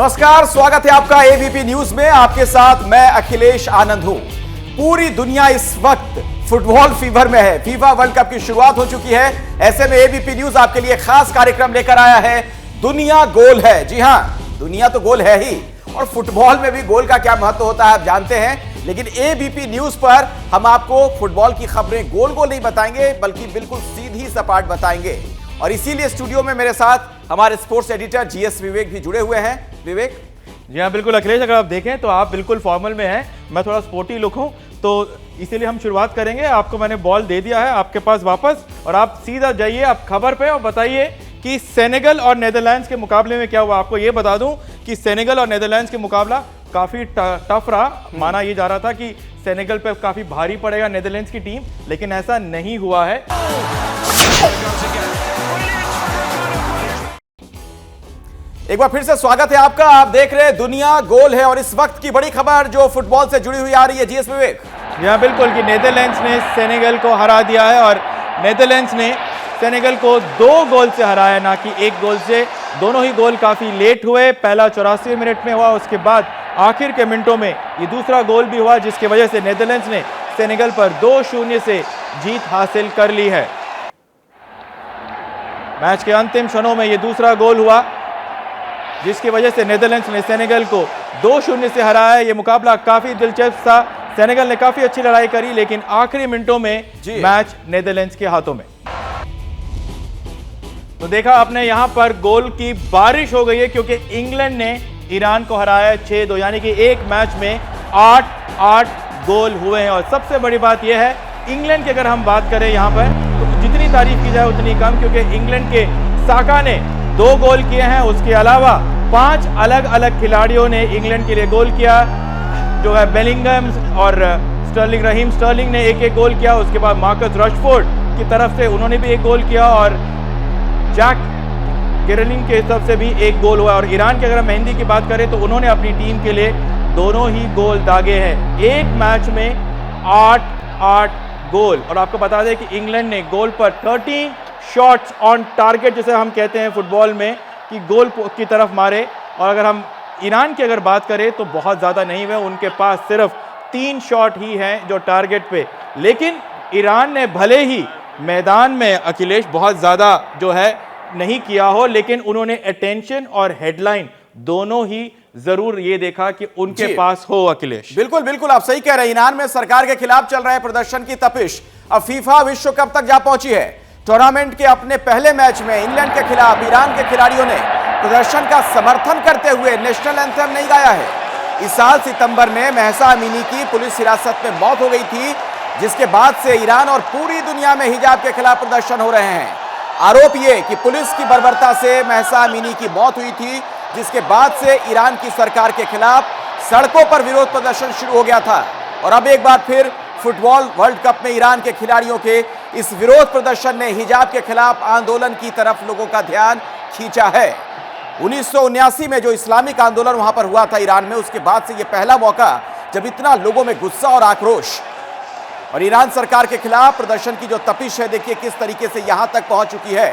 नमस्कार, स्वागत है आपका एबीपी न्यूज में। आपके साथ मैं अखिलेश आनंद हूं। पूरी दुनिया इस वक्त फुटबॉल फीवर में है। फीफा वर्ल्ड कप की शुरुआत हो चुकी है। ऐसे में एबीपी न्यूज आपके लिए खास कार्यक्रम लेकर आया है, दुनिया गोल है। जी हां, दुनिया तो गोल है ही, और फुटबॉल में भी गोल का क्या महत्व होता है आप जानते हैं। लेकिन एबीपी न्यूज पर हम आपको फुटबॉल की खबरें गोल गोल नहीं बताएंगे, बल्कि बिल्कुल सीधी सपाट बताएंगे। और इसीलिए स्टूडियो में मेरे साथ हमारे स्पोर्ट्स एडिटर जीएस विवेक भी जुड़े हुए हैं। विवेक। जी हाँ, बिल्कुल अखिलेश, अगर आप देखें तो आप बिल्कुल फॉर्मल में हैं, मैं थोड़ा स्पोर्टी लुक हूँ, तो इसीलिए हम शुरुआत करेंगे। आपको मैंने बॉल दे दिया है आपके पास वापस, और आप सीधा जाइए आप खबर पे और बताइए कि सेनेगल और नेदरलैंड्स के मुकाबले में क्या हुआ। आपको ये बता दूं कि सेनेगल और नेदरलैंड्स के मुकाबला काफ़ी टफ रहा। माना ये जा रहा था कि सेनेगल पे काफ़ी भारी पड़ेगा नेदरलैंड्स की टीम, लेकिन ऐसा नहीं हुआ है। एक बार फिर से स्वागत है आपका। आप देख रहे हैं दुनिया गोल है, और इस वक्त की बड़ी खबर जो फुटबॉल से जुड़ी हुई आ रही है, जीएस विवेक। यहाँ बिल्कुल कि नेदरलैंड्स ने सेनेगल को हरा दिया है, और नेदरलैंड्स ने सेनेगल को 2 गोल से हराया, ना कि 1 गोल से। दोनों ही गोल काफ़ी लेट हुए। पहला 84 मिनट में हुआ, उसके बाद आखिर के मिनटों में ये दूसरा गोल भी हुआ, जिसकी वजह से नेदरलैंड्स ने सेनेगल पर 2-0 से जीत हासिल कर ली है। मैच के अंतिम क्षणों में ये दूसरा गोल हुआ, जिसकी वजह से नेदरलैंड्स ने सेनेगल को 2-0 से हराया। ये मुकाबला काफी दिलचस्प था। सेनेगल ने काफी अच्छी लड़ाई करी, लेकिन आखिरी मिनटों में मैच नेदरलैंड्स के हाथों में। तो देखा आपने, यहां पर गोल की बारिश हो गई है, क्योंकि इंग्लैंड ने ईरान को हराया 6-2, यानी कि एक मैच में 8 गोल हुए हैं। और सबसे बड़ी बात यह है, इंग्लैंड की अगर हम बात करें यहां पर, तो जितनी तारीफ की जाए उतनी कम, क्योंकि इंग्लैंड के साका ने 2 गोल किए हैं। उसके अलावा 5 अलग अलग खिलाड़ियों ने इंग्लैंड के लिए गोल किया, जो है बेलिंगम और स्टर्लिंग, रहीम स्टर्लिंग ने 1-1 गोल किया। उसके बाद मार्कस रशफोर्ड की तरफ से उन्होंने भी 1 गोल किया, और जैक गिरलिंग के तरफ से भी 1 गोल हुआ। और ईरान की अगर हम मेहंदी की बात करें तो उन्होंने अपनी टीम के लिए दोनों ही गोल दागे हैं। एक मैच में 8 गोल। और आपको बता दें कि इंग्लैंड ने गोल पर 13 शॉट्स ऑन टारगेट, जिसे हम कहते हैं फुटबॉल में, कि गोल की तरफ मारे। और अगर हम ईरान की अगर बात करें तो बहुत ज़्यादा नहीं हुए, उनके पास सिर्फ 3 शॉट ही हैं जो टारगेट पे। लेकिन ईरान ने भले ही मैदान में अखिलेश बहुत ज़्यादा जो है नहीं किया हो, लेकिन उन्होंने अटेंशन और हेडलाइन दोनों ही जरूर ये देखा कि उनके पास हो। अखिलेश बिल्कुल बिल्कुल आप सही कह रहे हैं। ईरान में सरकार के खिलाफ चल रहे प्रदर्शन की तपिश अब फीफा विश्व कप तक जा पहुंची है। टूर्नामेंट के अपने पहले मैच में इंग्लैंड के खिलाफ ईरान के खिलाड़ियों ने प्रदर्शन का समर्थन करते हुए नेशनल एंथम नहीं गाया है। इस साल सितंबर में महसा अमीनी की पुलिस हिरासत में मौत हो गई थी, जिसके बाद से ईरान और पूरी दुनिया में हिजाब के खिलाफ प्रदर्शन हो रहे हैं। आरोप यह कि पुलिस की बर्बरता से महसा अमीनी की मौत हुई थी, जिसके बाद से ईरान की सरकार के खिलाफ सड़कों पर विरोध प्रदर्शन शुरू हो गया था। और अब एक बार फिर फुटबॉल वर्ल्ड कप में ईरान के खिलाड़ियों के इस विरोध प्रदर्शन ने हिजाब के खिलाफ आंदोलन की तरफ लोगों का ध्यान खींचा है। 1979 में जो इस्लामिक आंदोलन वहां पर हुआ था ईरान में, उसके बाद से यह पहला मौका जब इतना लोगों में गुस्सा और आक्रोश और ईरान सरकार के खिलाफ प्रदर्शन की जो तपिश है, देखिए किस तरीके से यहां तक पहुंच चुकी है।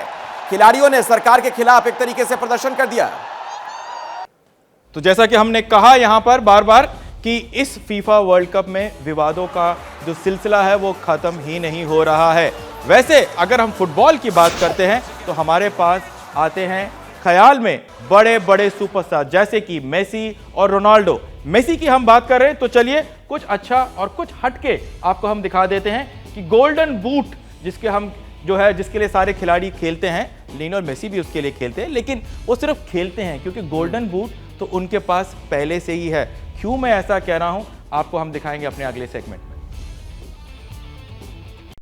खिलाड़ियों ने सरकार के खिलाफ एक तरीके से प्रदर्शन कर दिया। तो जैसा कि हमने कहा यहां पर बार बार कि इस फीफा वर्ल्ड कप में विवादों का जो सिलसिला है वो खत्म ही नहीं हो रहा है। वैसे अगर हम फुटबॉल की बात करते हैं तो हमारे पास आते हैं ख्याल में बड़े बड़े सुपरस्टार, जैसे कि मेसी और रोनाल्डो। मेसी की हम बात कर रहे हैं तो चलिए कुछ अच्छा और कुछ हटके आपको हम दिखा देते हैं कि गोल्डन बूट जिसके हम जो है जिसके लिए सारे खिलाड़ी खेलते हैं, लियोनेल मेसी भी उसके लिए खेलते हैं, लेकिन वो सिर्फ खेलते हैं क्योंकि गोल्डन बूट तो उनके पास पहले से ही है। क्यों मैं ऐसा कह रहा हूं आपको हम दिखाएंगे अपने अगले सेगमेंट में।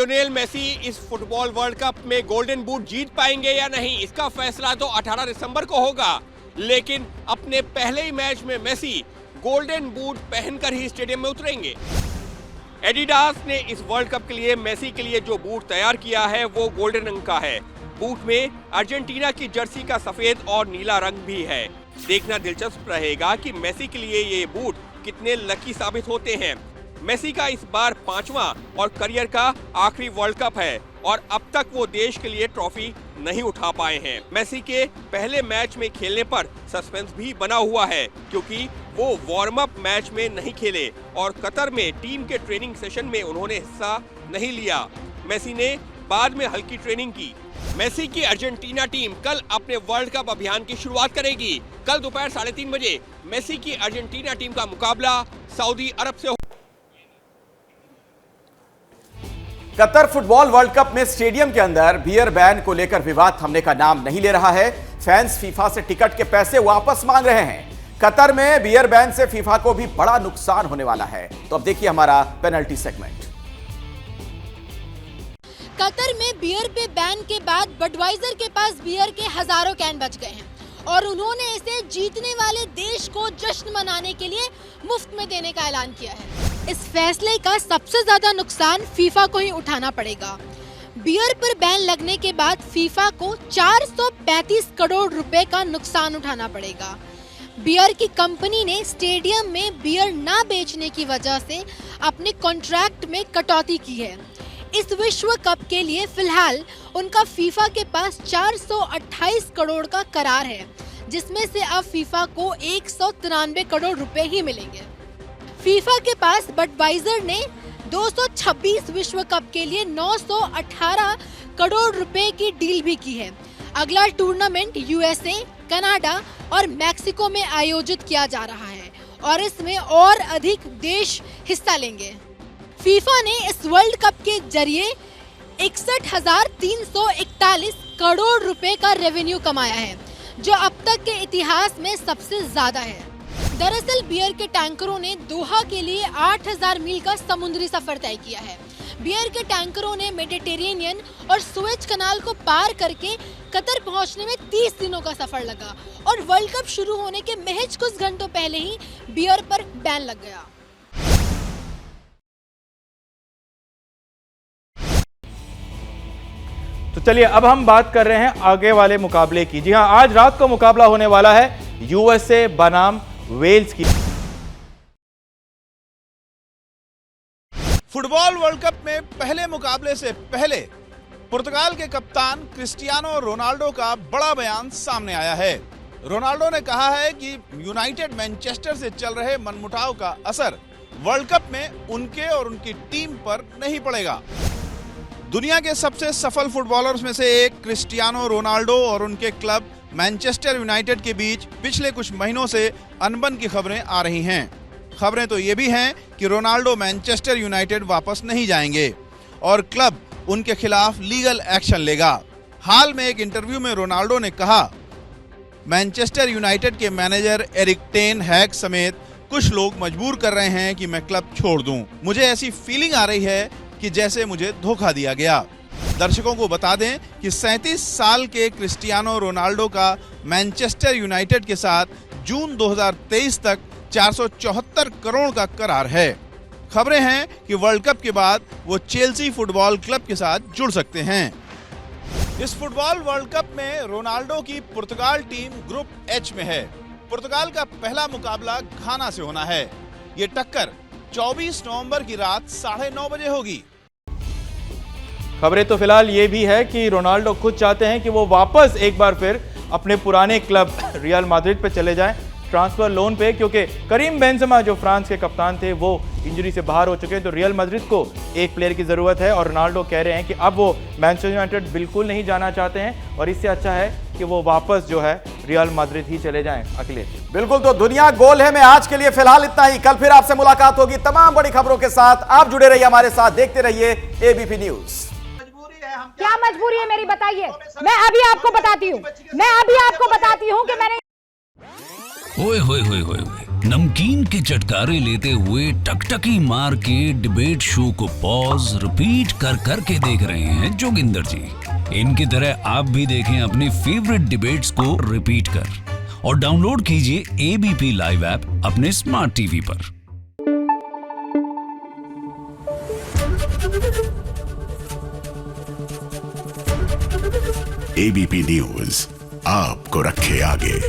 लियोनेल मेसी इस फुटबॉल वर्ल्ड कप में गोल्डन बूट जीत पाएंगे या नहीं, इसका फैसला तो 18 दिसंबर को होगा। लेकिन अपने पहले ही मैच में मेसी गोल्डन बूट पहनकर ही स्टेडियम में उतरेंगे। एडिडास ने इस वर्ल्ड कप के लिए मेसी के लिए जो बूट तैयार किया है वो गोल्डन रंग का है। बूट में अर्जेंटीना की जर्सी का सफेद और नीला रंग भी है। देखना दिलचस्प रहेगा कि मेसी के लिए ये बूट कितने लकी साबित होते हैं। मेसी का इस बार 5वां और करियर का आखिरी वर्ल्ड कप है और अब तक वो देश के लिए ट्रॉफी नहीं उठा पाए हैं। मेसी के पहले मैच में खेलने पर सस्पेंस भी बना हुआ है क्योंकि वो वार्म अप मैच में नहीं खेले और कतर में टीम के ट्रेनिंग सेशन में उन्होंने हिस्सा नहीं लिया। मेसी ने बाद में हल्की ट्रेनिंग की। मेसी की अर्जेंटीना टीम कल अपने वर्ल्ड कप अभियान की शुरुआत करेगी। कल दोपहर 3:30 बजे मेसी की अर्जेंटीना टीम का मुकाबला सऊदी अरब से। कतर फुटबॉल वर्ल्ड कप में स्टेडियम के अंदर बियर बैन को लेकर विवाद थमने का नाम नहीं ले रहा है। फैंस फीफा से टिकट के पैसे वापस मांग रहे हैं। कतर में बियर बैन से फीफा को भी बड़ा नुकसान होने वाला है। तो अब देखिए हमारा पेनल्टी सेगमेंट। कतर में बियर पे बैन के बाद बडवाइजर के पास बियर के हजारों कैन बच गए हैं और उन्होंने इसे जीतने वाले देश को जश्न मनाने के लिए मुफ्त में देने का ऐलान किया है। इस फैसले का सबसे ज्यादा नुकसान फीफा को ही उठाना पड़ेगा। बियर पर बैन लगने के बाद फीफा को 435 करोड़ रुपए का नुकसान उठाना पड़ेगा। बियर की कंपनी ने स्टेडियम में बियर ना बेचने की वजह से अपने कॉन्ट्रैक्ट में कटौती की है। इस विश्व कप के लिए फिलहाल उनका फीफा के पास 428 करोड़ का करार है, जिसमें से अब फीफा को 193 करोड़ रुपए ही मिलेंगे। फीफा के पास बडवाइजर ने 226 विश्व कप के लिए 918 करोड़ रुपए की डील भी की है। अगला टूर्नामेंट यूएसए, कनाडा और मैक्सिको में आयोजित किया जा रहा है और इसमें और अधिक देश हिस्सा लेंगे। फीफा ने इस वर्ल्ड कप के जरिए 61,341 करोड़ रुपए का रेवेन्यू कमाया है, जो अब तक के इतिहास में सबसे ज्यादा है। दरअसल बियर के टैंकरों ने दोहा के लिए 8,000 मील का समुद्री सफर तय किया है। बियर के टैंकरों ने मेडिटेरेनियन और सुएज कनाल को पार करके कतर पहुंचने में 30 दिनों का सफर लगा और वर्ल्ड कप शुरू होने के महज कुछ घंटों पहले ही बियर पर बैन लग गया। तो चलिए अब हम बात कर रहे हैं आगे वाले मुकाबले की। जी हां, आज रात को मुकाबला होने वाला है यूएसए बनाम वेल्स की। फुटबॉल वर्ल्ड कप में पहले मुकाबले से पहले पुर्तगाल के कप्तान क्रिस्टियानो रोनाल्डो का बड़ा बयान सामने आया है। रोनाल्डो ने कहा है कि यूनाइटेड मैनचेस्टर से चल रहे मनमुटाव का असर वर्ल्ड कप में उनके और उनकी टीम पर नहीं पड़ेगा। दुनिया के सबसे सफल फुटबॉलर्स में से एक क्रिस्टियानो रोनाल्डो और उनके क्लब मैनचेस्टर यूनाइटेड के बीच पिछले कुछ महीनों से अनबन की खबरें आ रही हैं। खबरें तो ये भी हैं कि रोनाल्डो मैनचेस्टर यूनाइटेड वापस नहीं जाएंगे और क्लब उनके खिलाफ लीगल एक्शन लेगा। हाल में एक इंटरव्यू में रोनाल्डो ने कहा, मैनचेस्टर यूनाइटेड के मैनेजर एरिक टेन हैग समेत कुछ लोग मजबूर कर रहे हैं कि मैं क्लब छोड़ दूं। मुझे ऐसी फीलिंग आ रही है कि जैसे मुझे धोखा दिया गया। दर्शकों को बता दें कि 37 साल के क्रिस्टियानो रोनाल्डो का मैनचेस्टर यूनाइटेड के साथ जून 2023 तक 474 करोड़ का करार है। खबरें हैं कि वर्ल्ड कप के बाद वो चेल्सी फुटबॉल क्लब के साथ जुड़ सकते हैं। इस फुटबॉल वर्ल्ड कप में रोनाल्डो की पुर्तगाल टीम ग्रुप एच में है। पुर्तगाल का पहला मुकाबला घाना से होना है। ये टक्कर 24 नवंबर की रात 9:30 बजे होगी। खबरें तो फिलहाल ये भी है कि रोनाल्डो खुद चाहते हैं कि वो वापस एक बार फिर अपने पुराने क्लब रियल मैड्रिड पे चले जाएं, ट्रांसफर लोन पे, क्योंकि करीम बेंजेमा जो फ्रांस के कप्तान थे वो इंजरी से बाहर हो चुके हैं। तो रियल मैड्रिड को एक प्लेयर की जरूरत है और रोनाल्डो कह रहे हैं कि अब वो मैनचेस्टर यूनाइटेड बिल्कुल नहीं जाना चाहते हैं और इससे अच्छा है कि वो वापस जो है रियल मैड्रिड ही चले जाएं। अखिलेश, बिल्कुल। तो दुनिया गोल है में आज के लिए फिलहाल इतना ही। कल फिर आपसे मुलाकात होगी तमाम बड़ी खबरों के साथ। आप जुड़े रहिए हमारे साथ, देखते रहिए एबीपी न्यूज। क्या मजबूरी है मेरी, बताइए। मैं अभी आपको बताती हूँ कि मैंने ओए होए होए होए नमकीन के चटकारे लेते हुए टकटकी मार के डिबेट शो को पॉज रिपीट कर करके देख रहे हैं जोगिंदर जी। इनकी तरह आप भी देखें अपनी फेवरेट डिबेट्स को रिपीट कर और डाउनलोड कीजिए एबीपी लाइव ऐप अपने स्मार्ट टीवी पर। एबीपी न्यूज आपको रखे आगे।